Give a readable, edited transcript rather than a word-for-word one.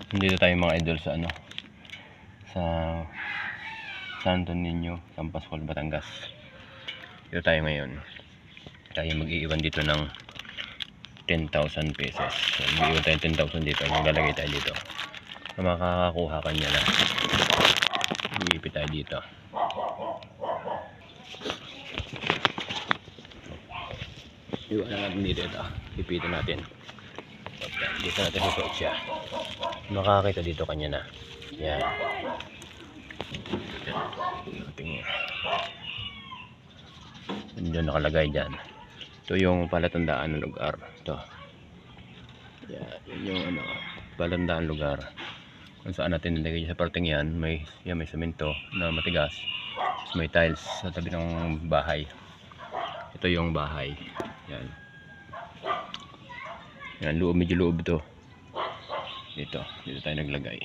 Nandito tayo mga idol sa sa Santo Niño, San Pascual, Batangas. Dito tayo ngayon. Tayo mag-iiwan dito ng 10,000 pesos. So, mag-iwan tayo 10,000 dito. Maglalagay tayo dito. Na makakakuha kanya na. Iipit tayo dito. Iwan na natin dito ito. Ipitin natin. Dito natin isuot siya. Makakita dito kanya na. Yan. Diyan nakalagay dyan. Ito yung palatandaan ng lugar. Ito. Yan. Yun yung palatandaan lugar. Kung saan natin nilagay sa parteng yan. May semento na matigas. May tiles sa tabi ng bahay. Ito yung bahay. Yan. Yan. Medyo loob ito. Dito tayo naglagay.